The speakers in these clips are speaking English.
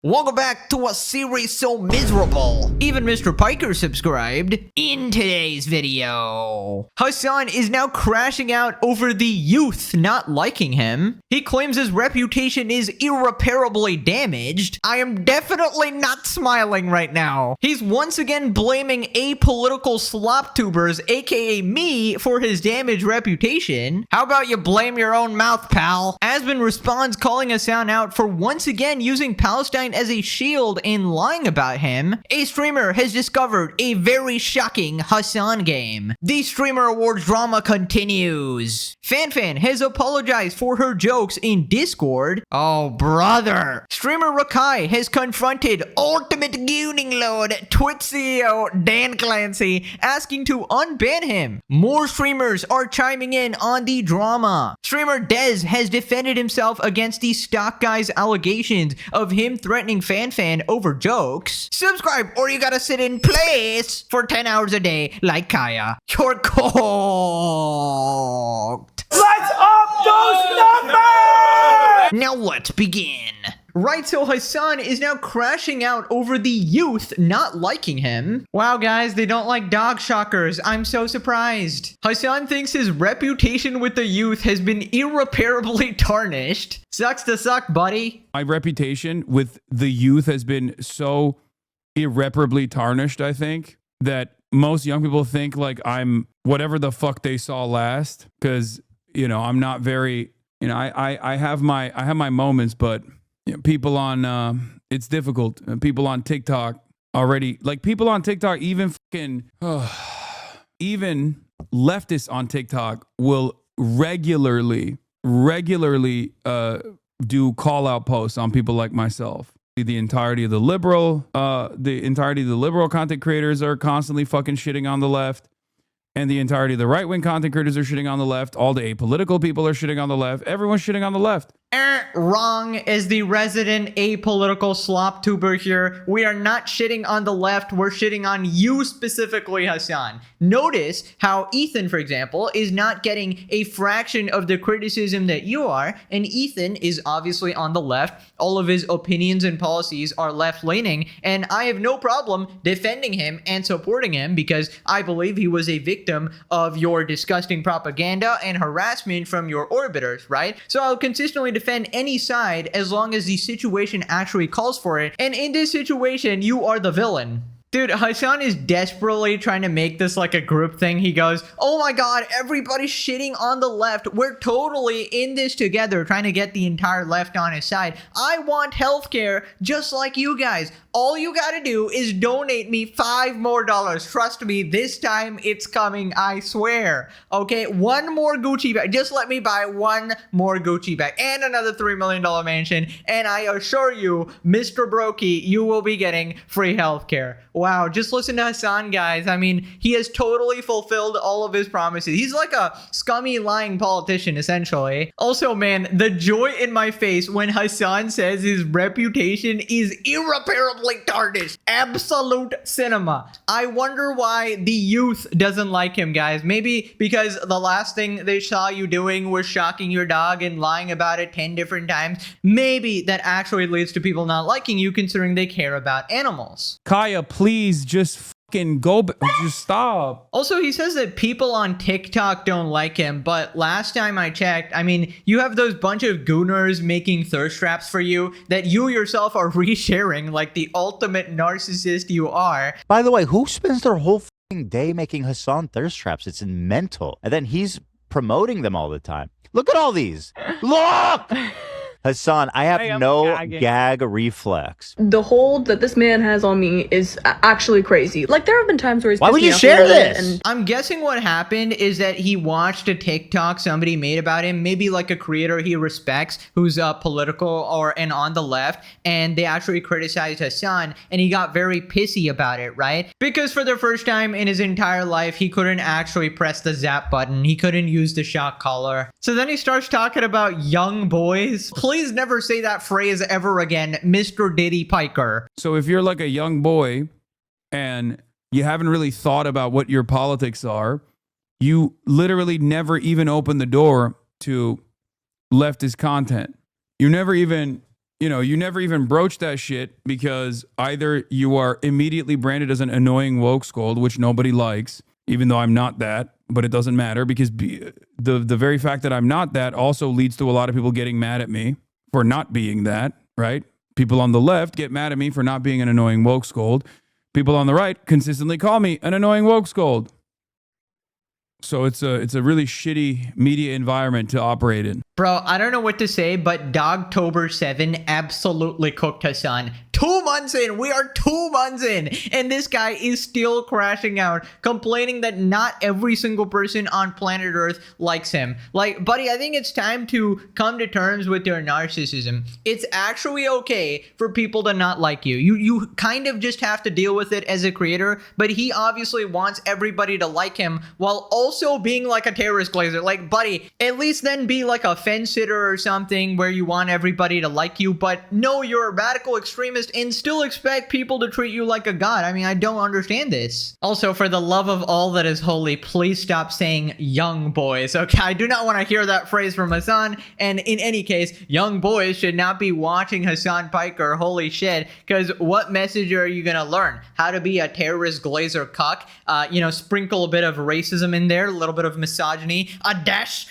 Welcome back to a series so miserable. Even Mr. Piker subscribed. In today's video, Hassan is now crashing out over the youth not liking him. He claims his reputation is irreparably damaged. I am definitely not smiling right now. He's once again blaming apolitical slop tubers, aka me, for his damaged reputation. How about you blame your own mouth, pal? Asmongold responds, calling Hassan out for once again using Palestine as a shield in lying about him. A streamer has discovered a very shocking Hassan game. The Streamer Awards drama continues. FanFan has apologized for her jokes in Discord. Oh, brother. Streamer Rakai has confronted Ultimate Gooning Lord Twitch CEO Dan Clancy, asking to unban him. More streamers are chiming in on the drama. Streamer Dez has defended himself against the Stock Guy's allegations of him threatening FanFan over jokes. Subscribe or you gotta sit in place for 10 hours a day like Kaya. You're cooked. Let's up those numbers! Now let's begin. Right, so Hassan is now crashing out over the youth not liking him. Wow, guys, they don't like dog shockers. I'm so surprised. Hassan thinks his reputation with the youth has been irreparably tarnished. Sucks to suck, buddy. My reputation with the youth has been so irreparably tarnished, I think, that most young people think like I'm whatever the fuck they saw last. Because, you know, I'm not very, you know, I have my moments, but you know, people on it's difficult. People on TikTok already, like people on TikTok, even fucking even leftists on TikTok will regularly do call out posts on people like myself. The entirety of the liberal content creators are constantly fucking shitting on the left. And the entirety of the right-wing content creators are shitting on the left. All the apolitical people are shitting on the left. Everyone's shitting on the left. Wrong. As the resident apolitical slop tuber here, we are not shitting on the left. We're shitting on you specifically, Hassan. Notice how Ethan, for example, is not getting a fraction of the criticism that you are. And Ethan is obviously on the left. All of his opinions and policies are left-leaning. And I have no problem defending him and supporting him because I believe he was a victim of your disgusting propaganda and harassment from your orbiters, right? So I'll consistently defend any side as long as the situation actually calls for it. And in this situation, you are the villain. Dude, Hassan is desperately trying to make this like a group thing. He goes, oh my god, everybody's shitting on the left. We're totally in this together, trying to get the entire left on his side. I want healthcare just like you guys. All you gotta do is donate me $5 more. Trust me, this time it's coming, I swear. Okay, one more Gucci bag. Just let me buy one more Gucci bag and another $3 million mansion. And I assure you, Mr. Brokey, you will be getting free healthcare. Wow, just listen to Hassan, guys. I mean, he has totally fulfilled all of his promises. He's like a scummy, lying politician, essentially. Also, man, the joy in my face when Hassan says his reputation is irreparably tarnished. Absolute cinema. I wonder why the youth doesn't like him, guys. Maybe because the last thing they saw you doing was shocking your dog and lying about it 10 different times. Maybe that actually leads to people not liking you considering they care about animals. Kaya, please just fucking go, just stop. Also, he says that people on TikTok don't like him, but last time I checked, I mean, you have those bunch of gooners making thirst traps for you that you yourself are resharing like the ultimate narcissist you are. By the way, who spends their whole fucking day making Hassan thirst traps? It's mental. And then he's promoting them all the time. Look at all these. Look! Hassan, I have no gag reflex. The hold that this man has on me is actually crazy. Like, there have been times where he's Why would you share this? And I'm guessing what happened is that he watched a TikTok somebody made about him, maybe like a creator he respects who's political and on the left, and they actually criticized Hassan, and he got very pissy about it, right? Because for the first time in his entire life, he couldn't actually press the zap button. He couldn't use the shock collar. So then he starts talking about young boys. Please never say that phrase ever again, Mr. Diddy Piker. So if you're like a young boy and you haven't really thought about what your politics are, you literally never even open the door to leftist content. You never even you know, you never even broach that shit because either you are immediately branded as an annoying woke scold, which nobody likes, even though I'm not that, but it doesn't matter because the very fact that I'm not that also leads to a lot of people getting mad at me for not being that, right? People on the left get mad at me for not being an annoying woke scold. People on the right consistently call me an annoying woke scold. So it's a really shitty media environment to operate in. Bro, I don't know what to say, but Dogtober 7 absolutely cooked Hassan. 2 months in, we are 2 months in, and this guy is still crashing out, complaining that not every single person on planet Earth likes him. Like, buddy, I think it's time to come to terms with your narcissism. It's actually okay for people to not like you. You kind of just have to deal with it as a creator, but he obviously wants everybody to like him while also being like a terrorist glazer. Like, buddy, at least then be like a fence sitter or something where you want everybody to like you, but no, you're a radical extremist and still expect people to treat you like a god. I mean, I don't understand this. Also, for the love of all that is holy, please stop saying young boys. Okay, I do not want to hear that phrase from Hassan, and in any case, young boys should not be watching Hassan Piker. Holy shit, because what message are you gonna learn? How to be a terrorist glazer cuck, sprinkle a bit of racism in there, a little bit of misogyny, a dash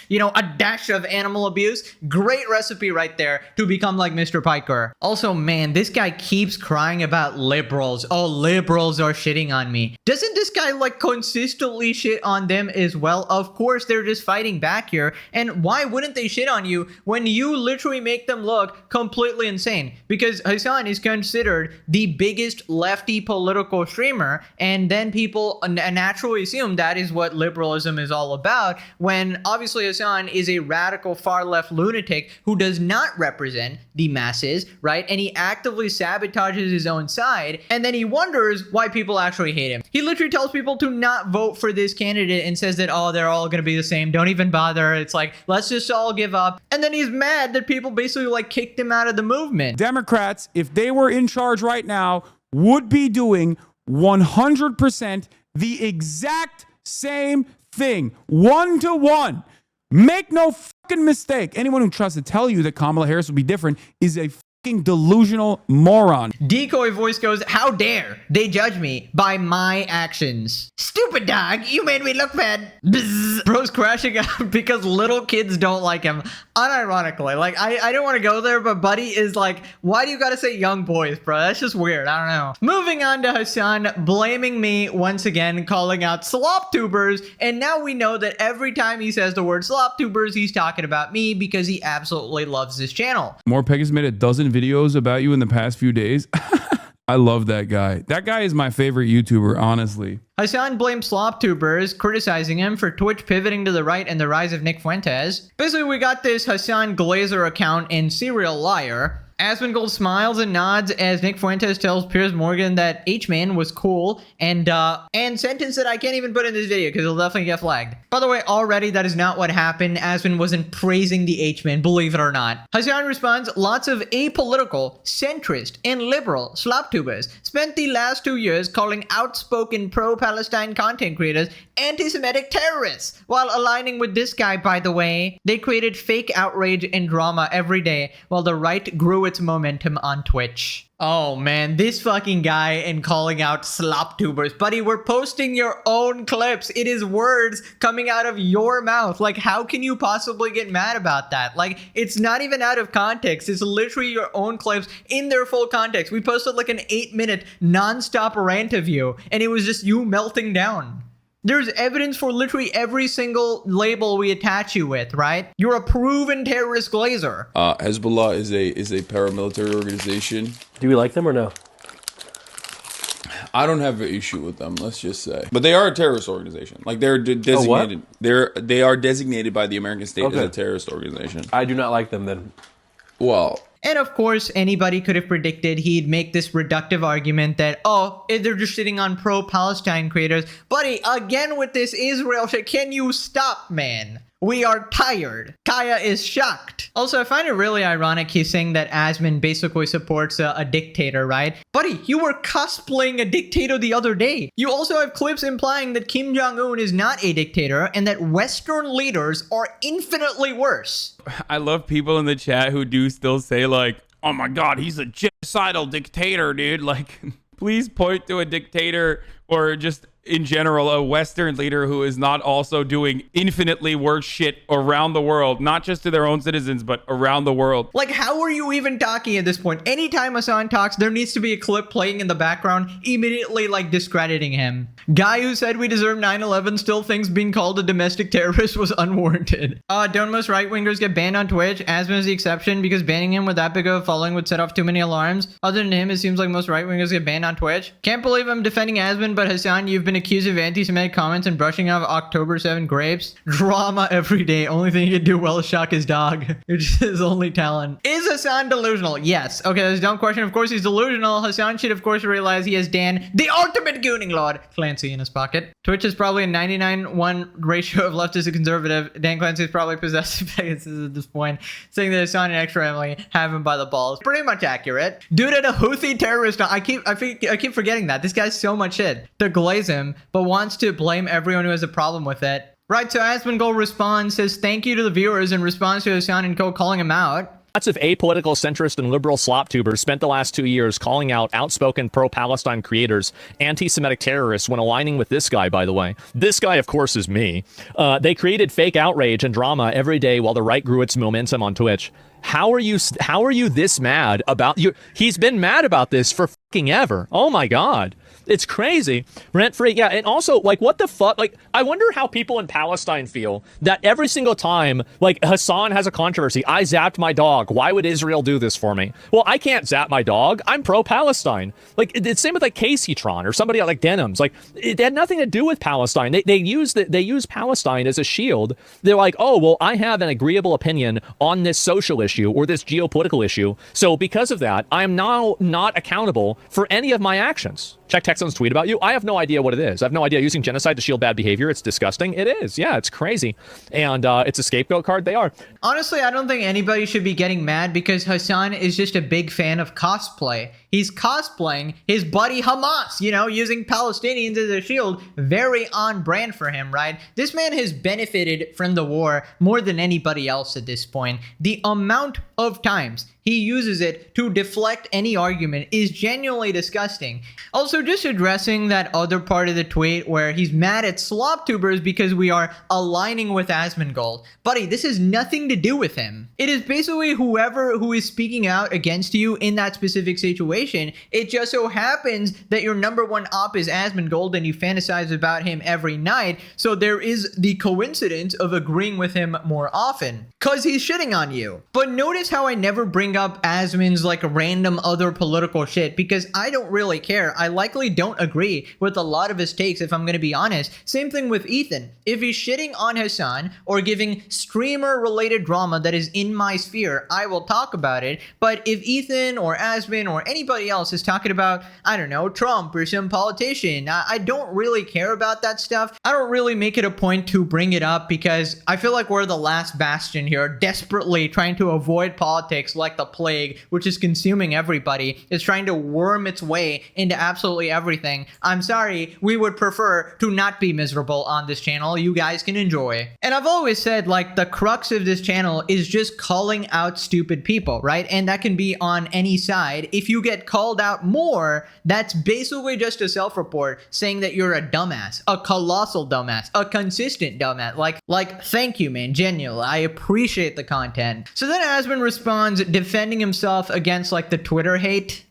of animal abuse. Great recipe right there to become like Mr. Piker. Also, man, this guy keeps crying about liberals. Oh, liberals are shitting on me. Doesn't this guy like consistently shit on them as well? Of course, they're just fighting back here. And why wouldn't they shit on you when you literally make them look completely insane? Because Hassan is considered the biggest lefty political streamer, and then people naturally assume that is what liberalism is all about, when obviously Hassan is a radical far left lunatic who does not represent the masses, right? And he actively sabotages his own side, and then he wonders why people actually hate him. He literally tells people to not vote for this candidate and says that, oh, they're all gonna be the same, don't even bother. It's like, let's just all give up. And then he's mad that people basically like kicked him out of the movement. Democrats, if they were in charge right now, would be doing 100% the exact same thing, 1-to-1. Make no fucking mistake. Anyone who tries to tell you that Kamala Harris will be different is a fucking delusional moron. Decoy voice goes, how dare they judge me by my actions? Stupid dog, you made me look bad. Bzz. Bro's crashing out because little kids don't like him. Unironically, like, I don't want to go there, but Buddy is like, why do you gotta say young boys, bro? That's just weird. I don't know. Moving on to Hassan blaming me once again, calling out slop tubers, and now we know that every time he says the word slop tubers, he's talking about me because he absolutely loves this channel. More Pegasus made a dozen videos about you in the past few days. I love that guy. That guy is my favorite YouTuber, honestly. Hassan blames SlopTubers, criticizing him for Twitch pivoting to the right and the rise of Nick Fuentes. Basically, we got this Hassan Glazer account in Serial Liar. Asmongold smiles and nods as Nick Fuentes tells Piers Morgan that H-Man was cool and sentence that I can't even put in this video because it'll definitely get flagged. By the way, already that is not what happened. Asmon wasn't praising the H-Man, believe it or not. Hassan responds, lots of apolitical, centrist, and liberal SlopTubers spent the last 2 years calling outspoken pro-Palestine content creators anti-Semitic terrorists. While aligning with this guy, by the way, they created fake outrage and drama every day while the right grew its momentum on Twitch. Oh man, this fucking guy and calling out SlopTubers. Buddy, we're posting your own clips. It is words coming out of your mouth. Like, how can you possibly get mad about that? Like, it's not even out of context. It's literally your own clips in their full context. We posted like an 8-minute non-stop rant of you, and it was just you melting down. There's evidence for literally every single label we attach you with, right? You're a proven terrorist glazer. Hezbollah is a paramilitary organization. Do we like them or no? I don't have an issue with them, let's just say. But they are a terrorist organization. Like, they're designated. They are designated by the American state as a terrorist organization. I do not like them then. Well, and of course, anybody could have predicted he'd make this reductive argument that, oh, they're just shitting on pro-Palestine creators. Buddy, again with this Israel shit, can you stop, man? We are tired. Kaya is shocked. Also, I find it really ironic he's saying that Asmon basically supports a dictator, right? Buddy, you were cosplaying a dictator the other day. You also have clips implying that Kim Jong-un is not a dictator and that Western leaders are infinitely worse. I love people in the chat who do still say like, oh my God, he's a genocidal dictator, dude. Like, please point to a dictator or just in general a Western leader who is not also doing infinitely worse shit around the world, not just to their own citizens, but around the world. Like, how are you even talking at this point? Anytime Hassan talks, there needs to be a clip playing in the background, immediately, like, discrediting him. Guy who said we deserve 9/11 still thinks being called a domestic terrorist was unwarranted. Don't most right-wingers get banned on Twitch? Asman is the exception because banning him with that big of a following would set off too many alarms. Other than him, it seems like most right-wingers get banned on Twitch. Can't believe I'm defending Asman, but Hassan, you've been accused of anti-Semitic comments and brushing off October 7 grapes. Drama every day. Only thing he can do well is shock his dog. Which is his only talent. Is Hassan delusional? Yes. Okay, that's a dumb question. Of course he's delusional. Hassan should of course realize he has Dan, the ultimate gooning lord, Clancy in his pocket. Twitch is probably a 99-1 ratio of leftist to conservative. Dan Clancy is probably possessive Pegasus at this point, saying that Hassan and extra Emily have him by the balls. Pretty much accurate. Dude at a Houthi terrorist. I keep forgetting that. This guy's so much shit to glaze him, but wants to blame everyone who has a problem with it. Right, so Asmongold responds, says thank you to the viewers in response to Hassan and Co calling him out. Lots of apolitical, centrist, and liberal slop tubers spent the last 2 years calling out outspoken pro-Palestine creators, anti-Semitic terrorists, when aligning with this guy, by the way. This guy, of course, is me. They created fake outrage and drama every day while the right grew its momentum on Twitch. How are you this mad about you? He's been mad about this for fucking ever. Oh my God. It's crazy. Rent free. Yeah. And also, like, what the fuck? Like, I wonder how people in Palestine feel that every single time, like, Hassan has a controversy. I zapped my dog. Why would Israel do this for me? Well, I can't zap my dog. I'm pro-Palestine. Like, it's same with, like, Caseytron or somebody like Denims. Like, it had nothing to do with Palestine. They use Palestine as a shield. They're like, oh, well, I have an agreeable opinion on this social issue or this geopolitical issue. So because of that, I am now not accountable for any of my actions. Check Texan's tweet about you. I have no idea what it is. I have no idea. Using genocide to shield bad behavior. It's disgusting. It is. Yeah, it's crazy. And it's a scapegoat card. They are. Honestly, I don't think anybody should be getting mad because Hassan is just a big fan of cosplay. He's cosplaying his buddy Hamas, you know, using Palestinians as a shield. Very on brand for him, right? This man has benefited from the war more than anybody else at this point. The amount of times he uses it to deflect any argument is genuinely disgusting. Also, just addressing that other part of the tweet where he's mad at slop tubers because we are aligning with Asmongold. Buddy, this has nothing to do with him. It is basically whoever who is speaking out against you in that specific situation. It just so happens that your number one op is Asmongold and you fantasize about him every night. So there is the coincidence of agreeing with him more often because he's shitting on you. But notice how I never bring up Asmon's like random other political shit because I don't really care. I likely don't agree with a lot of his takes if I'm going to be honest. Same thing with Ethan. If he's shitting on Hassan or giving streamer related drama that is in my sphere, I will talk about it. But if Ethan or Asmon or anybody else is talking about, I don't know, Trump or some politician, I don't really care about that stuff. I don't really make it a point to bring it up because I feel like we're the last bastion here, desperately trying to avoid politics like the plague, which is consuming everybody. It's trying to worm its way into absolutely everything. I'm sorry, we would prefer to not be miserable on this channel. You guys can enjoy. And I've always said, like, the crux of this channel is just calling out stupid people, right? And that can be on any side. If you get called out more, that's basically just a self-report saying that you're a dumbass, a colossal dumbass, a consistent dumbass. Like, thank you, man, genuinely. I appreciate the content. So then Asmon responds, defending himself against, like, the Twitter hate.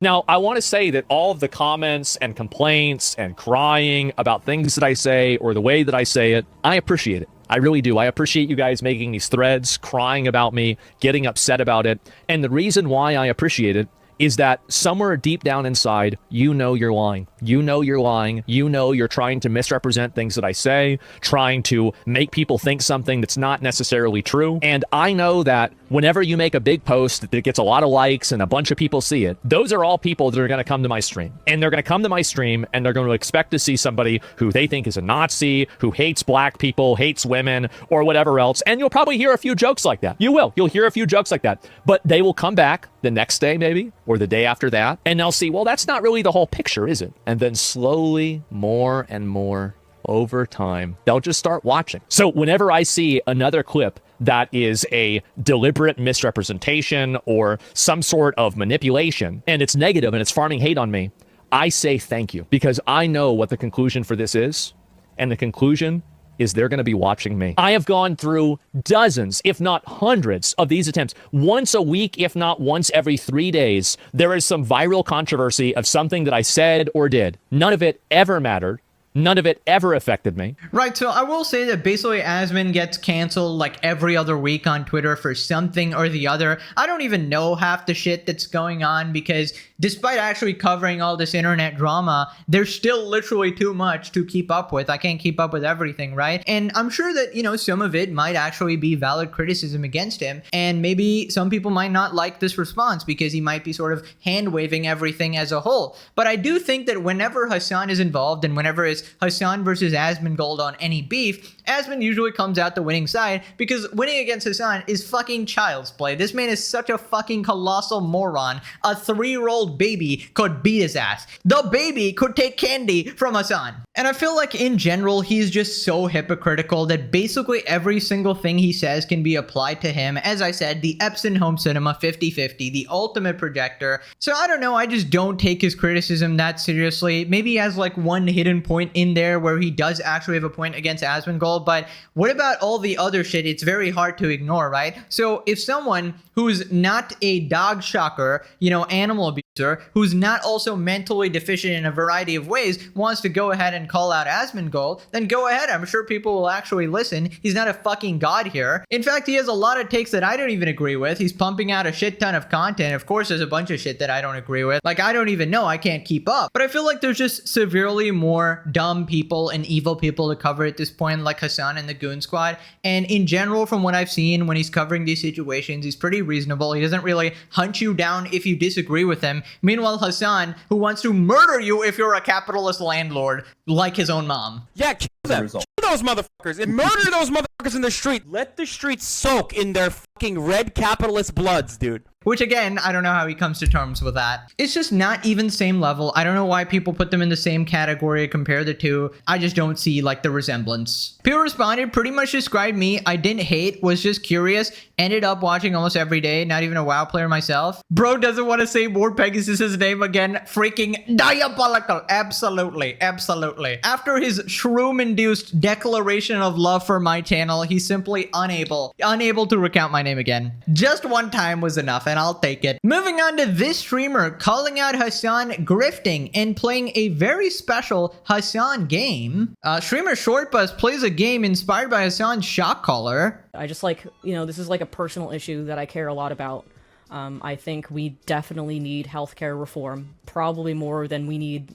Now, I want to say that all of the comments and complaints and crying about things that I say or the way that I say it, I appreciate it. I really do. I appreciate you guys making these threads, crying about me, getting upset about it. And the reason why I appreciate it is that somewhere deep down inside, you know you're lying. You know you're lying. You know you're trying to misrepresent things that I say, trying to make people think something that's not necessarily true. And I know that whenever you make a big post that gets a lot of likes and a bunch of people see it, those are all people that are going to come to my stream. And they're going to come to my stream and they're going to expect to see somebody who they think is a Nazi, who hates black people, hates women, or whatever else. And you'll probably hear a few jokes like that. You will. You'll hear a few jokes like that. But they will come back the next day maybe, or the day after that, and they'll see, well, that's not really the whole picture, is it? And then slowly, more and more, over time, they'll just start watching. So whenever I see another clip that is a deliberate misrepresentation or some sort of manipulation, and it's negative and it's farming hate on me, I say thank you, because I know what the conclusion for this is, and the conclusion is they're going to be watching me. I have gone through dozens, if not hundreds, of these attempts. Once a week, if not once every 3 days, there is some viral controversy of something that I said or did. None of it ever mattered. None of it ever affected me. Right, so I will say that basically Asmon gets canceled like every other week on Twitter for something or the other. I don't even know half the shit that's going on because despite actually covering all this internet drama, there's still literally too much to keep up with. I can't keep up with everything, right? And I'm sure that, you know, some of it might actually be valid criticism against him. And maybe some people might not like this response because he might be sort of hand-waving everything as a whole. But I do think that whenever Hassan is involved and whenever it's Hassan versus Asmongold on any beef, Asmon usually comes out the winning side because winning against Hassan is fucking child's play. This man is such a fucking colossal moron. A 3-year-old baby could beat his ass. The baby could take candy from Hassan. And I feel like in general, he's just so hypocritical that basically every single thing he says can be applied to him. As I said, the Epson home cinema 50-50, the ultimate projector. So I don't know, I just don't take his criticism that seriously. Maybe he has like one hidden point in there where he does actually have a point against Asmongold, but what about all the other shit? It's very hard to ignore, right? So if someone who's not a dog shocker, you know, animal abuser, who's not also mentally deficient in a variety of ways, wants to go ahead and call out Asmongold, then go ahead. I'm sure people will actually listen. He's not a fucking god here. In fact, he has a lot of takes that I don't even agree with. He's pumping out a shit ton of content. Of course, there's a bunch of shit that I don't agree with. Like, I don't even know. I can't keep up. But I feel like there's just severely more dumb people and evil people to cover at this point, like Hassan and the Goon Squad. And in general, from what I've seen, when he's covering these situations, he's pretty reasonable. He doesn't really hunt you down if you disagree with him. Meanwhile, Hassan, who wants to murder you if you're a capitalist landlord, like his own mom. Yeah, kill them. Kill those motherfuckers and murder those motherfuckers in the street. Let the streets soak in their fucking red capitalist bloods, dude. Which again, I don't know how he comes to terms with that. It's just not even same level. I don't know why people put them in the same category, compare the two. I just don't see like the resemblance. People responded, pretty much described me. I didn't hate, was just curious. Ended up watching almost every day. Not even a WoW player myself. Bro doesn't want to say more Pegasus's name again. Freaking diabolical. Absolutely. Absolutely. After his shroom-induced declaration of love for my channel, he's simply unable to recount my name again. Just one time was enough, and I'll take it. Moving on to this streamer calling out Hassan grifting and playing a very special Hassan game. Streamer Shortbus plays a game inspired by Hassan's shock collar. I just like, you know, this is like a personal issue that I care a lot about. I think we definitely need healthcare reform, probably more than we need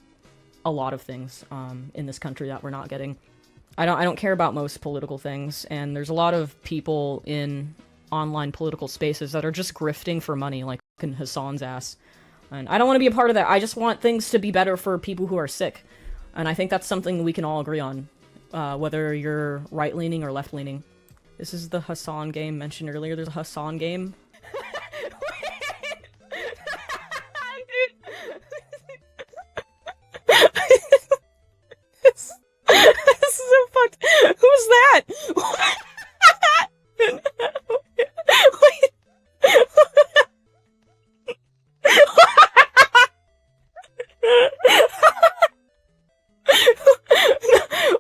a lot of things in this country that we're not getting. I don't care about most political things, and there's a lot of people in online political spaces that are just grifting for money, like fucking Hassan's ass. And I don't want to be a part of that. I just want things to be better for people who are sick. And I think that's something we can all agree on, whether you're right-leaning or left-leaning. This is the Hassan game mentioned earlier. There's a Hassan game. This is so fucked. Who's that? Wait.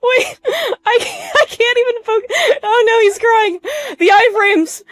Wait, I can't even focus. Oh no, he's crying. The iframes.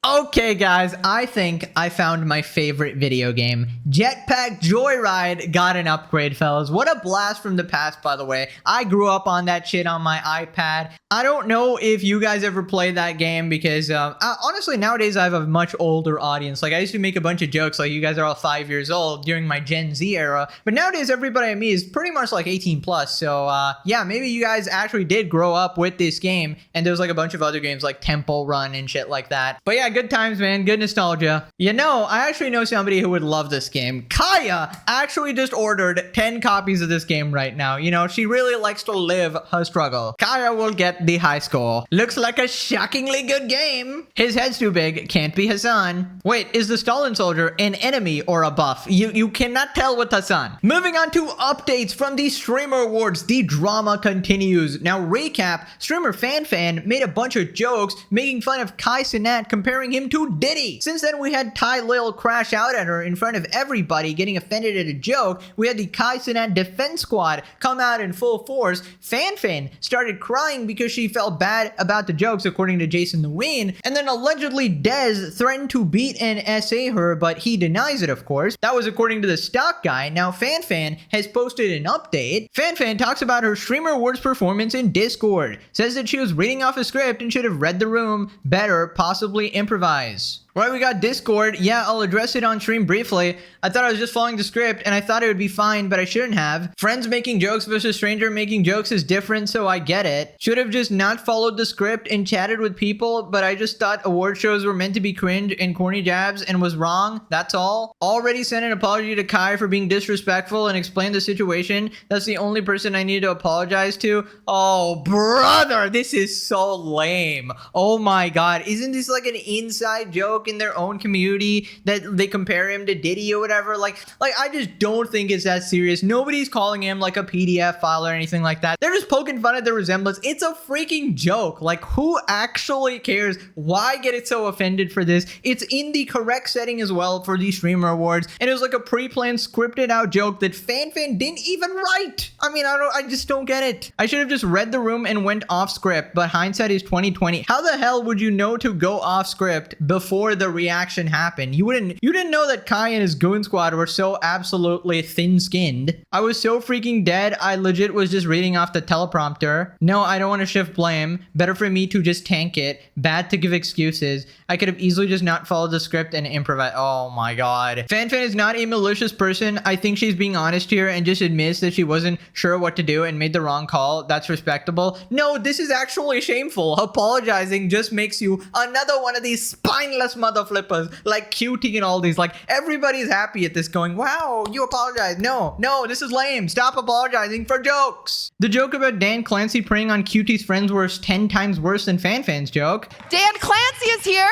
Okay, guys, I think I found my favorite video game. Jetpack Joyride got an upgrade, fellas. What a blast from the past, by the way. I grew up on that shit on my iPad. I don't know if you guys ever played that game because, honestly, nowadays I have a much older audience. Like, I used to make a bunch of jokes like you guys are all 5 years old during my Gen Z era. But nowadays, everybody I meet is pretty much like 18 plus. So, yeah, maybe you guys actually did grow up with this game. And there's like a bunch of other games like Temple Run and shit like that. But yeah, good times, man. fan. Good nostalgia. You know, I actually know somebody who would love this game. Kaya actually just ordered 10 copies of this game right now. You know, she really likes to live her struggle. Kaya will get the high score. Looks like a shockingly good game. His head's too big. Can't be Hassan. Wait, is the Stalin soldier an enemy or a buff? You cannot tell with Hassan. Moving on to updates from the Streamer Awards. The drama continues. Now, recap. Streamer Fan made a bunch of jokes making fun of Kai Cenat, comparing him to Diddy. Since then, we had Ty Lil crash out at her in front of everybody, getting offended at a joke. We had the Kai Cenat defense squad come out in full force. Fan started crying because she felt bad about the jokes, according to Jason the Ween. And then allegedly Dez threatened to beat and SA her, but he denies it, of course. That was according to the stock guy. Now Fan has posted an update. Fan talks about her Streamer Awards performance in Discord. Says that she was reading off a script and should have read the room better, possibly improvise. Right, we got Discord. Yeah, I'll address it on stream briefly. I thought I was just following the script and I thought it would be fine, but I shouldn't have. Friends making jokes versus stranger making jokes is different, so I get it. Should have just not followed the script and chatted with people, but I just thought award shows were meant to be cringe and corny jabs and was wrong. That's all. Already sent an apology to Kai for being disrespectful and explained the situation. That's the only person I need to apologize to. Oh, brother, this is so lame. Oh my god. Isn't this like an inside joke in their own community that they compare him to Diddy or whatever? Like I just don't think it's that serious. Nobody's calling him like a PDF file or anything like that. They're just poking fun at the resemblance. It's a freaking joke. Like, who actually cares? Why get it so offended for this? It's in the correct setting as well for the Streamer Awards, and it was like a pre-planned, scripted out joke that Fan didn't even write. I mean, I just don't get it. I should have just read the room and went off script, but hindsight is 2020. How the hell would you know to go off script before the reaction happened? You didn't know that Kai and his goon squad were so absolutely thin-skinned. I was so freaking dead, I legit was just reading off the teleprompter. No, I don't want to shift blame. Better for me to just tank it. Bad to give excuses. I could have easily just not followed the script and improvise. Oh my god. Fan is not a malicious person. I think she's being honest here and just admits that she wasn't sure what to do and made the wrong call. That's respectable. No, this is actually shameful. Apologizing just makes you another one of these spineless mother flippers like QT and all these. Like, everybody's happy at this going, wow, you apologize. No, this is lame. Stop apologizing for jokes. The joke about Dan Clancy preying on QT's friends was 10 times worse than Fan's joke. Dan Clancy is here,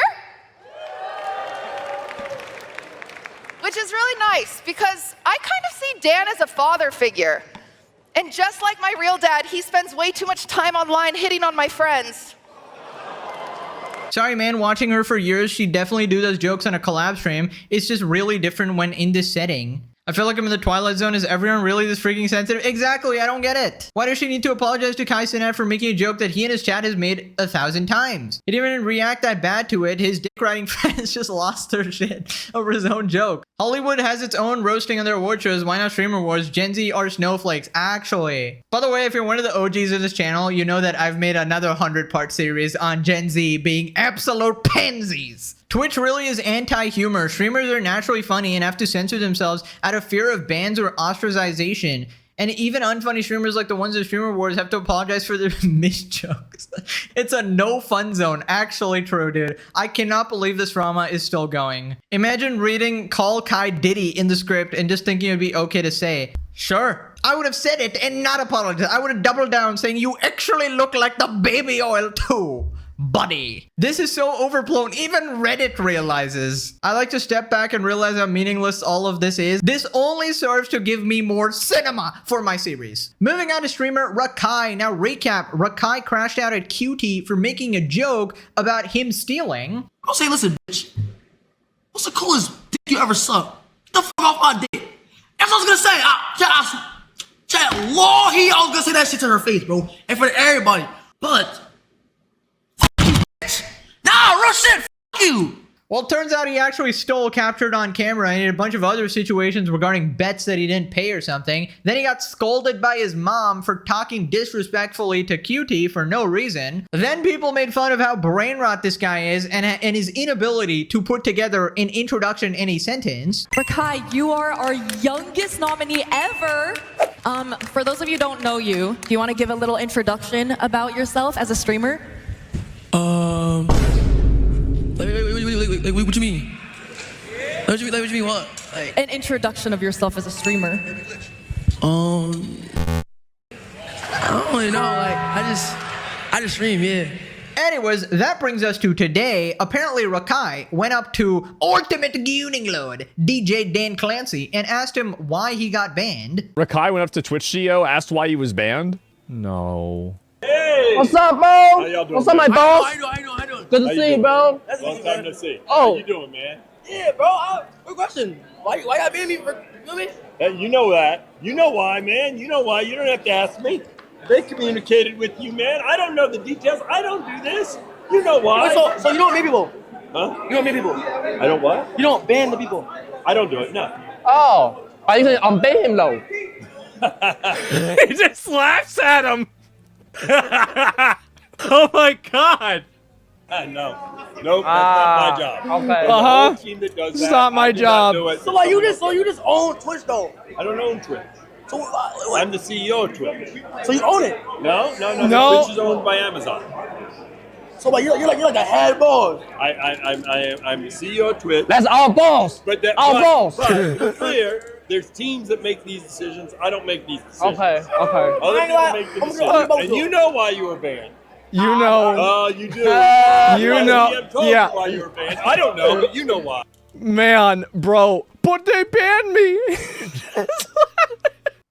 which is really nice because I kind of see Dan as a father figure. And just like my real dad, he spends way too much time online hitting on my friends. Sorry, man, watching her for years, she definitely do those jokes on a collab stream. It's just really different when in this setting. I feel like I'm in the Twilight Zone. Is everyone really this freaking sensitive? Exactly, I don't get it. Why does she need to apologize to Kai Cenat for making a joke that he and his chat has made 1,000 times? He didn't even react that bad to it. His dick-riding friends just lost their shit over his own joke. Hollywood has its own roasting on their award shows. Why not Streamer Wars? Gen Z are snowflakes, actually. By the way, if you're one of the OGs of this channel, you know that I've made another 100-part series on Gen Z being absolute pansies. Twitch really is anti-humor. Streamers are naturally funny and have to censor themselves out of fear of bans or ostracization. And even unfunny streamers like the ones in Streamer Wars have to apologize for their missed jokes. It's a no fun zone. Actually true, dude. I cannot believe this drama is still going. Imagine reading Call Kai Diddy in the script and just thinking it would be okay to say. Sure. I would have said it and not apologized. I would have doubled down saying you actually look like the baby oil too. Buddy. This is so overblown, even Reddit realizes. I like to step back and realize how meaningless all of this is. This only serves to give me more cinema for my series. Moving on to streamer Rakai. Now recap, Rakai crashed out at QT for making a joke about him stealing. I'll say, listen, bitch, what's the coolest dick you ever sucked? Get the fuck off my dick. That's what I was gonna say. I was gonna say that shit to her face, bro, and for everybody, but nah, real shit, fuck you. Well, it turns out he actually stole captured on camera and in a bunch of other situations regarding bets that he didn't pay or something. Then he got scolded by his mom for talking disrespectfully to QT for no reason. Then people made fun of how brain rot this guy is and his inability to put together an introduction in a sentence. Rakai, you are our youngest nominee ever. For those of you who don't know you, do you want to give a little introduction about yourself as a streamer? Wait. Like, what you mean? What you mean? What? Like, An introduction of yourself as a streamer. I don't really know. Like, I just stream, yeah. Anyways, that brings us to today. Apparently, Rakai went up to Ultimate Gooning Lord, DJ Dan Clancy, and asked him why he got banned. Rakai went up to Twitch CEO, asked why he was banned? No. Hey! What's up, bro? What's up, my boss? I know. Good to see you, bro. Long time to see. Oh. How you doing, man? Yeah, bro. Good question. Why you banned me? You know me? You know that. You know why, man. You know why. You don't have to ask me. They communicated with you, man. I don't know the details. I don't do this. You know why. So you don't ban people? Huh? You don't ban people? I don't what? You don't ban the people? I don't do it, no. Oh. I usually ban him, though. He just laughs at him. Oh my god. No. Nope, that's not my job. Okay. There's a whole team that does It's that. not my I do job. do it. So like you just own Twitch, though? I don't own Twitch. So I'm the CEO of Twitch. So you own it? No. No. Twitch is owned by Amazon. So like you're like the head boss. I'm the CEO of Twitch. That's our boss. But that, Our boss. But to be clear, there's teams that make these decisions. I don't make these decisions. Okay. Other people make the decisions. And you know why you were banned. You know. Oh, you do. You know. Yeah. Why you were banned. I don't know, but you know why. Man, bro. But they banned me.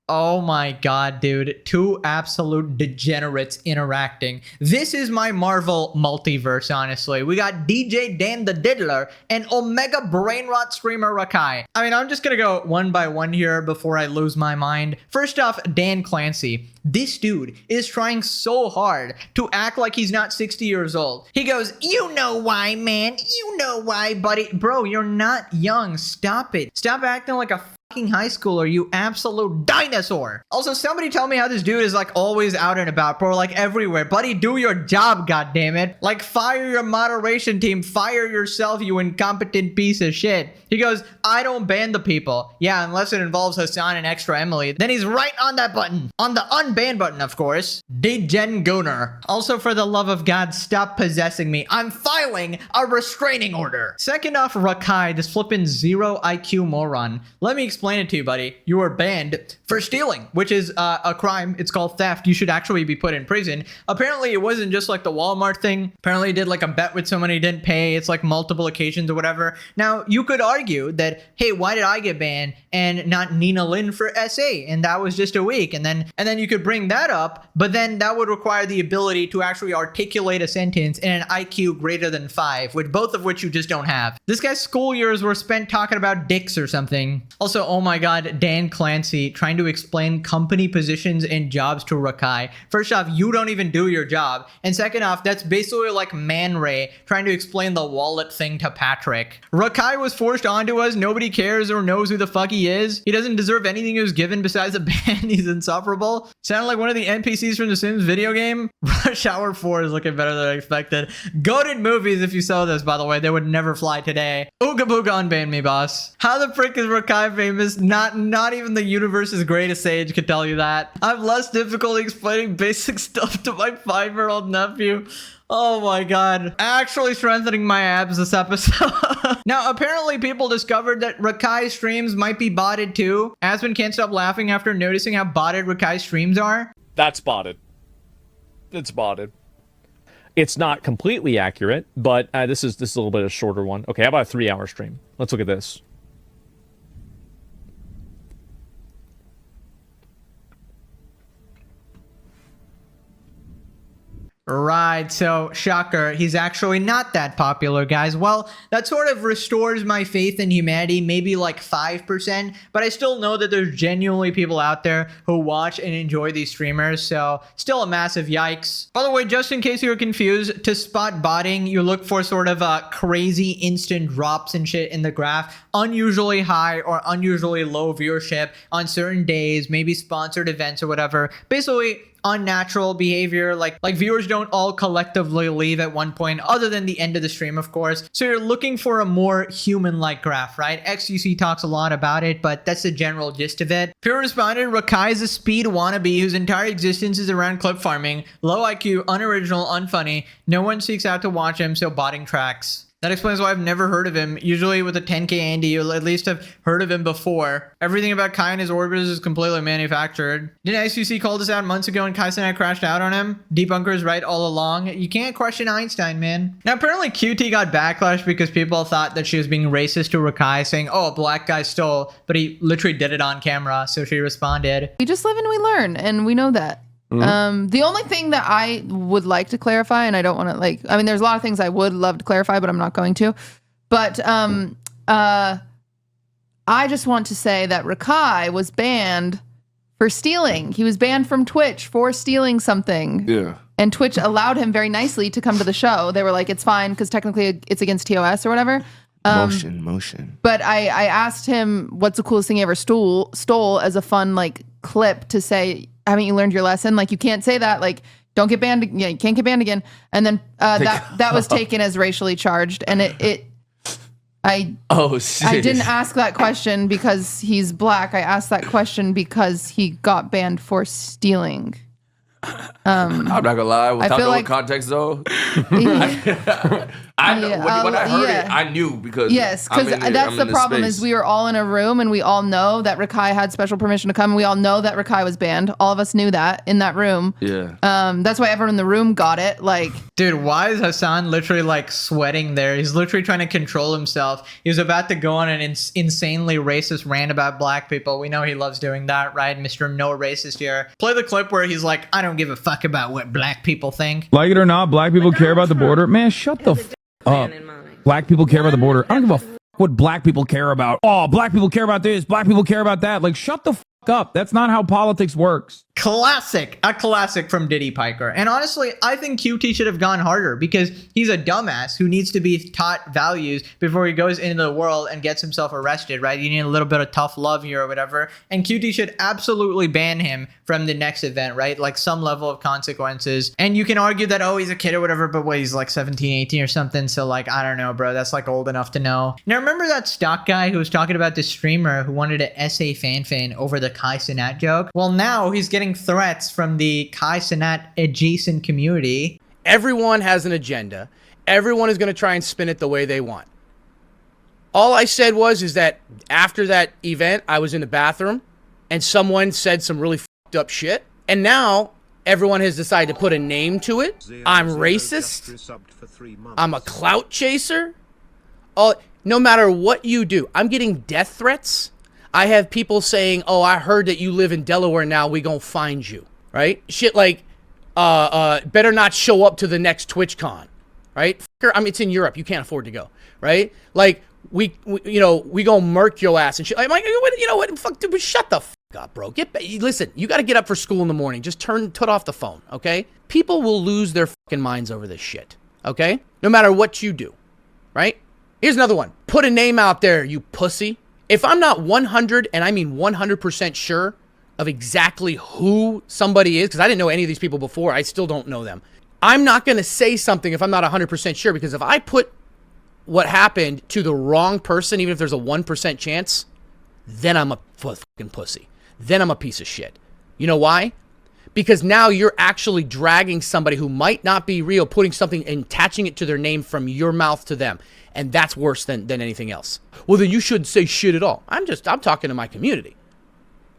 Oh my god, dude. Two absolute degenerates interacting. This is my Marvel multiverse, honestly. We got DJ Dan the Diddler and Omega Brainrot streamer Rakai. I mean, I'm just gonna go one by one here before I lose my mind. First off, Dan Clancy. This dude is trying so hard to act like he's not 60 years old. He goes, you know why, man. You know why, buddy. Bro, you're not young. Stop it. Stop acting like a fucking high schooler, you absolute dinosaur. Also, somebody tell me how this dude is like always out and about, bro, like everywhere. Buddy, do your job, goddammit. Like, fire your moderation team. Fire yourself, you incompetent piece of shit. He goes, I don't ban the people. Yeah, unless it involves Hassan and Extra Emily. Then he's right on that button. On the unban button, of course. Degen Gunner. Also, for the love of God, stop possessing me. I'm filing a restraining order. Second off, Rakai, this flippin' 0 IQ moron. Let me explain it to you, buddy. You were banned for stealing, which is a crime. It's called theft. You should actually be put in prison. Apparently, it wasn't just like the Walmart thing. Apparently, he did like a bet with someone he didn't pay. It's like multiple occasions or whatever. Now, you could argue that, hey, why did I get banned and not Nina Lynn for SA? And that was just a week. And then you could bring that up, but then that would require the ability to actually articulate a sentence in an IQ greater than 5, with both of which you just don't have. This guy's school years were spent talking about dicks or something. Also, oh my god, Dan Clancy trying to explain company positions and jobs to Rakai. First off, you don't even do your job. And second off, that's basically like Man Ray trying to explain the wallet thing to Patrick. Rakai was forced onto us. Nobody cares or knows who the fuck he is. He doesn't deserve anything he was given besides a ban. He's insufferable. Sounded like one of the NPCs from the Sims video game. Rush Hour 4 is looking better than I expected. Goated movies if you saw this, by the way. They would never fly today. Ooga booga unban me, boss. How the frick is Rakai famous? Not even the universe's greatest sage could tell you that. I have less difficulty explaining basic stuff to my 5-year-old nephew. Oh my god. Actually strengthening my abs this episode. Now, apparently people discovered that Rakai streams might be botted too. Asmon can't stop laughing after noticing how botted Rakai streams are. That's botted. It's botted. It's not completely accurate, but this is a little bit of a shorter one. Okay, how about a 3-hour stream? Let's look at this. Right, so shocker, he's actually not that popular, guys. Well, that sort of restores my faith in humanity, maybe like 5%, but I still know that there's genuinely people out there who watch and enjoy these streamers, so still a massive yikes. By the way, just in case you were confused, to spot botting, you look for sort of crazy instant drops and shit in the graph, unusually high or unusually low viewership on certain days, maybe sponsored events or whatever. Basically, unnatural behavior, like viewers don't all collectively leave at one point other than the end of the stream, of course. So you're looking for a more human-like graph, right? XUC talks a lot about it, but that's the general gist of it. Pure responded, Rakai is a speed wannabe whose entire existence is around clip farming, low IQ, unoriginal, unfunny. No one seeks out to watch him, so botting tracks. That explains why I've never heard of him. Usually with a 10K Andy, you'll at least have heard of him before. Everything about Kai and his orbiters is completely manufactured. Didn't SUC call this out months ago and Kai Cenat crashed out on him? Debunker is right all along. You can't question Einstein, man. Now, apparently QT got backlash because people thought that she was being racist to Rakai, saying, oh, a black guy stole, but he literally did it on camera, so she responded. We just live and we learn, and we know that. The only thing that I would like to clarify, and I don't want to I mean, there's a lot of things I would love to clarify, but I'm not going to. But I just want to say that Rakai was banned for stealing. He was banned from Twitch for stealing something. Yeah. And Twitch allowed him very nicely to come to the show. They were like, it's fine because technically it's against TOS or whatever. Motion. But I asked him what's the coolest thing he ever stole as a fun clip to say, haven't you learned your lesson? You can't say that. Don't get banned. Yeah, you can't get banned again. And then that was taken as racially charged. And I didn't ask that question because he's black. I asked that question because he got banned for stealing. I'm not gonna lie. Without knowing context, though, when I heard it, I knew because because that's the problem is we were all in a room and we all know that Rakai had special permission to come. And we all know that Rakai was banned. All of us knew that in that room. Yeah. That's why everyone in the room got it. Dude, why is Hassan literally sweating there? He's literally trying to control himself. He was about to go on an insanely racist rant about black people. We know he loves doing that, right? Mr. No Racist here. Play the clip where he's like, I don't give a fuck about what black people think. Like it or not, black people care about the border. Man, shut the f up. Black people care about the border. I don't give a f what black people care about. Oh, black people care about this. Black people care about that. Shut the f up. That's not how politics works. A classic from Diddy Piker. And honestly, I think QT should have gone harder because he's a dumbass who needs to be taught values before he goes into the world and gets himself arrested, right? You need a little bit of tough love here or whatever. And QT should absolutely ban him from the next event, right? Some level of consequences. And you can argue that, oh, he's a kid or whatever, but he's 17, 18 or something. So I don't know, bro. That's old enough to know. Now, remember that stock guy who was talking about the streamer who wanted to essay Fan over the Kai Cenat joke? Well, now he's getting threats from the Kai Cenat adjacent community. Everyone has an agenda. Everyone is going to try and spin it the way they want. All I said is that after that event, I was in the bathroom and someone said some really fucked up shit. And now everyone has decided to put a name to it. I'm racist. I'm a clout chaser. No matter what you do, I'm getting death threats. I have people saying, oh, I heard that you live in Delaware now. We gonna find you, right? Shit better not show up to the next TwitchCon, right? I mean, it's in Europe. You can't afford to go, right? We gonna murk your ass and shit. I'm like, you know what? Fuck, dude, shut the fuck up, bro. Listen, you got to get up for school in the morning. Just turn off the phone, okay? People will lose their fucking minds over this shit, okay? No matter what you do, right? Here's another one. Put a name out there, you pussy. If I'm not 100, and I mean 100% sure of exactly who somebody is, because I didn't know any of these people before, I still don't know them. I'm not going to say something if I'm not 100% sure, because if I put what happened to the wrong person, even if there's a 1% chance, then I'm a fucking pussy. Then I'm a piece of shit. You know why? Because now you're actually dragging somebody who might not be real, putting something and attaching it to their name from your mouth to them. And that's worse than anything else. Well, then you shouldn't say shit at all. I'm talking to my community.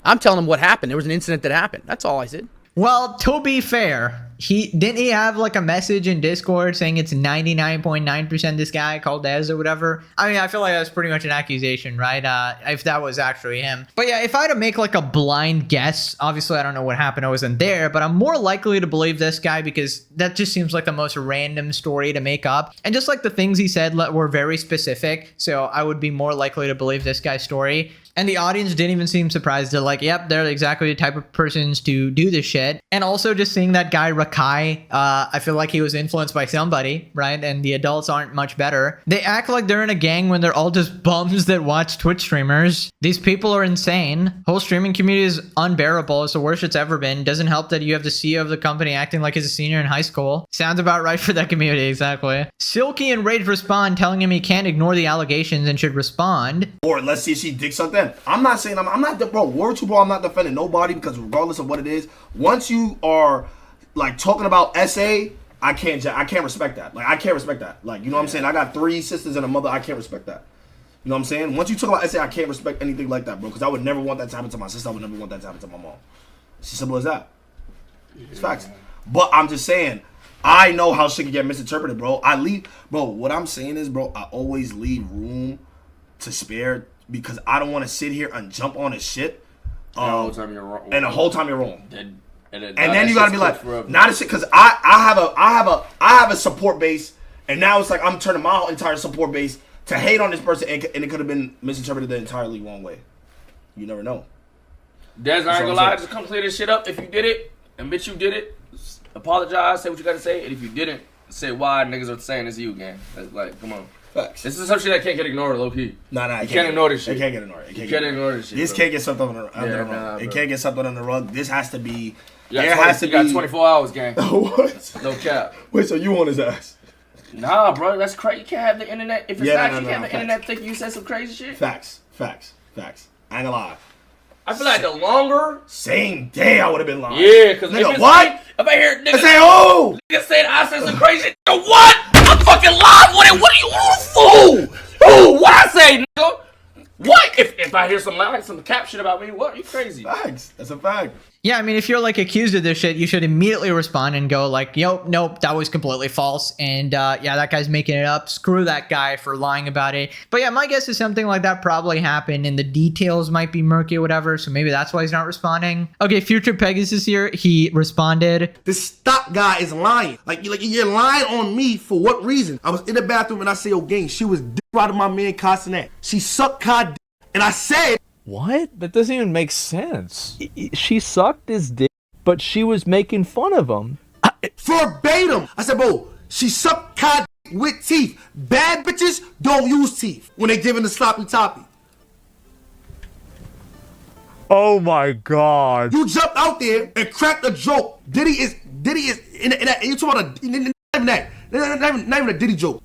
I'm telling them what happened. There was an incident that happened. That's all I said. Well, to be fair, didn't he have a message in Discord saying it's 99.9% this guy called Dez or whatever? I mean, I feel like that's pretty much an accusation, right? If that was actually him. But yeah, if I had to make a blind guess, obviously I don't know what happened. I wasn't there, but I'm more likely to believe this guy because that just seems like the most random story to make up. And just the things he said were very specific. So I would be more likely to believe this guy's story. And the audience didn't even seem surprised. They're like, yep, they're exactly the type of persons to do this shit. And also just seeing that guy Rakai, I feel like he was influenced by somebody, right? And the adults aren't much better. They act like they're in a gang when they're all just bums that watch Twitch streamers. These people are insane. Whole streaming community is unbearable. It's the worst it's ever been. Doesn't help that you have the CEO of the company acting like he's a senior in high school. Sounds about right for that community, exactly. Silky and Rage respond, telling him he can't ignore the allegations and should respond. Or let's see if she digs something. I'm not saying I'm not bro. Word to bro. I'm not defending nobody because regardless of what it is, once you are talking about SA, I can't respect that. Like, I can't respect that. Like, you know what I'm saying? I got 3 sisters and a mother. I can't respect that. You know what I'm saying? Once you talk about SA, I can't respect anything like that, bro. Because I would never want that to happen to my sister. I would never want that to happen to my mom. It's as simple as that. It's facts. But I'm just saying, I know how shit can get misinterpreted, bro. What I'm saying is, bro, I always leave room to spare because I don't want to sit here and jump on his shit. And the whole time you're wrong. And the whole time you're wrong. And then you gotta be like, not a shit, because I have a support base, and now it's like I'm turning my entire support base to hate on this person, and it could have been misinterpreted the entirely wrong way. You never know. Des, I ain't gonna lie, just come clear this shit up. If you did it, admit you did it, apologize, say what you gotta say, and if you didn't, say why niggas are saying it's you again. That's like, come on. Facts. This is some shit that can't get ignored, low key. Nah, you can't ignore this shit. It can't get ignored. You can't ignore this shit. This bro. can't get swept under the rug. It can't get swept under the rug. This has to be. There has to be. You got 24 hours, gang. What? No cap. Wait, so you on his ass? Nah, bro, that's crazy. You can't have the internet. If it's not, you can't have the internet thinking you said some crazy shit. Facts. I ain't gonna lie. I feel like the longer. Same day I would have been lying. Yeah, because nigga, what? If I hear niggas say, oh! Niggas saying I said some crazy shit. What? I'm fucking live with it. What are you fool? Who? What I say, nigga? What? If I hear some cap shit about me, what? Are you crazy? Facts. That's a fact. Yeah, I mean, if you're like accused of this shit, you should immediately respond and go like, nope, that was completely false. And yeah, that guy's making it up. Screw that guy for lying about it. But yeah, my guess is something like that probably happened and the details might be murky or whatever. So maybe that's why he's not responding. Okay, Future Pegasus here. He responded. This stock guy is lying. Like you're lying on me for what reason? I was in the bathroom and I say, gang, she was dick riding my man Castanet. She sucked Cod dick. And I said, what? That doesn't even make sense. She sucked his dick, but she was making fun of him. Verbatim. I said, bro, she sucked Cod dick with teeth. Bad bitches don't use teeth when they giving the sloppy toppy. Oh my God. You jumped out there and cracked a joke. Diddy is in that. You talking about not even a Diddy joke.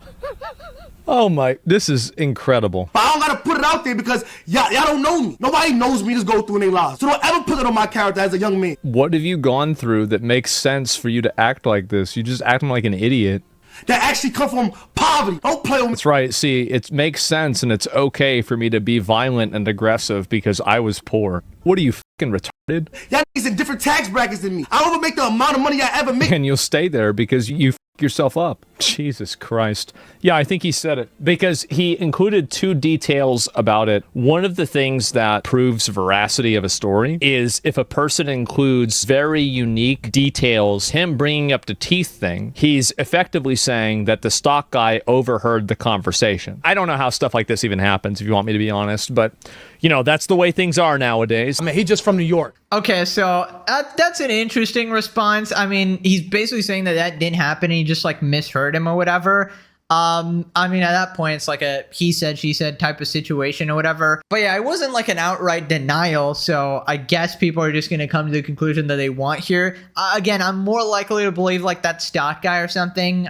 Oh my, this is incredible. But I don't gotta put it out there because y'all don't know me. Nobody knows me. Just go through in their lives. So don't ever put it on my character as a young man. What have you gone through that makes sense for you to act like this? You just acting like an idiot. That actually come from poverty. Don't play with me. That's right. See, it makes sense and it's okay for me to be violent and aggressive because I was poor. What are you fucking retarded? Y'all niggas in different tax brackets than me. I don't even make the amount of money I ever make. And you'll stay there because you yourself up. Jesus Christ. Yeah, I think he said it because he included 2 details about it. One of the things that proves veracity of a story is if a person includes very unique details, him bringing up the teeth thing, he's effectively saying that the stock guy overheard the conversation. I don't know how stuff like this even happens, if you want me to be honest, but you know, that's the way things are nowadays. I mean, he's just from New York. Okay, so that's an interesting response. I mean, he's basically saying that didn't happen and he just like misheard him or whatever. I mean, at that point, it's like a he said, she said type of situation or whatever. But yeah, it wasn't like an outright denial. So I guess people are just going to come to the conclusion that they want here. Again, I'm more likely to believe like that stock guy or something.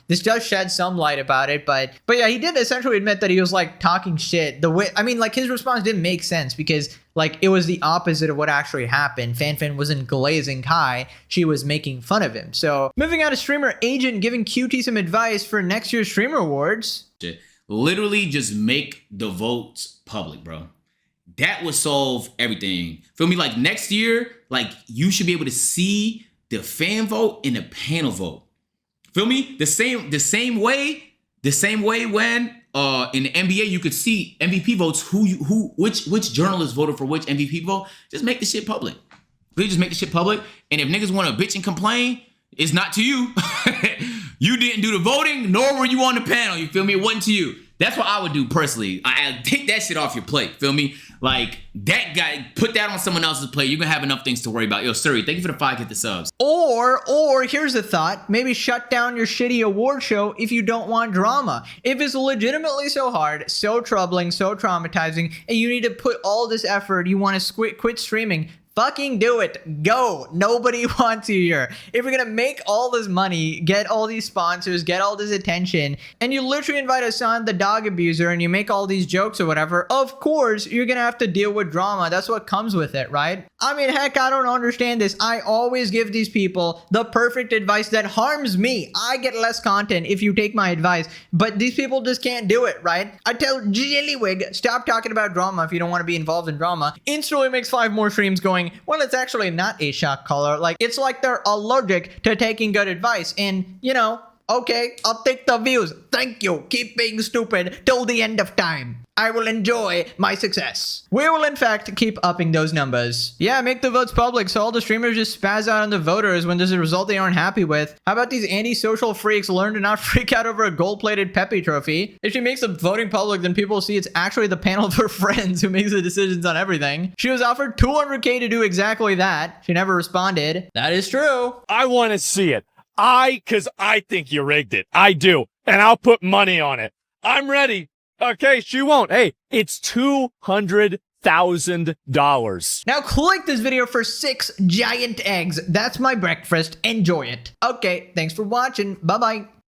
This does shed some light about it. But yeah, he did essentially admit that he was like talking shit. The way, I mean, like his response didn't make sense because like it was the opposite of what actually happened. Fanfan wasn't glazing Kai. She was making fun of him. So moving on to streamer Agent giving QT some advice for next year's streamer awards. Literally just make the votes public, bro. That would solve everything. Feel me? Like next year, like you should be able to see the fan vote and the panel vote. Feel me? The same way when in the NBA you could see MVP votes, which journalist voted for which MVP vote. Just make the shit public. Please just make the shit public. And if niggas want to bitch and complain, it's not to you. You didn't do the voting, nor were you on the panel. You feel me? It wasn't to you. That's what I would do personally. I take that shit off your plate. Feel me? Like that guy, put that on someone else's plate. You're gonna have enough things to worry about. Yo, Suri, thank you for the 5 the subs. Or here's a thought. Maybe shut down your shitty award show if you don't want drama. If it's legitimately so hard, so troubling, so traumatizing, and you need to put all this effort, you want to quit streaming, fucking do it. Go. Nobody wants you here. If you're gonna make all this money, get all these sponsors, get all this attention, and you literally invite Hassan, the dog abuser, and you make all these jokes or whatever, of course, you're gonna have to deal with drama. That's what comes with it, right? I mean, heck, I don't understand this. I always give these people the perfect advice that harms me. I get less content if you take my advice, but these people just can't do it, right? I tell Jellywig, stop talking about drama if you don't want to be involved in drama. Instantly makes 5 more streams going, well, it's actually not a shock collar. Like, it's like they're allergic to taking good advice. And, you know, okay, I'll take the views. Thank you. Keep being stupid till the end of time. I will enjoy my success. We will, in fact, keep upping those numbers. Yeah, make the votes public so all the streamers just spaz out on the voters when there's a result they aren't happy with. How about these anti-social freaks learn to not freak out over a gold-plated Pepe trophy? If she makes the voting public, then people will see it's actually the panel of her friends who makes the decisions on everything. She was offered $200K to do exactly that. She never responded. That is true. I want to see it. Because I think you rigged it. I do. And I'll put money on it. I'm ready. Okay, she won't. Hey, it's $200,000. Now click this video for 6 giant eggs. That's my breakfast. Enjoy it. Okay, thanks for watching. Bye-bye.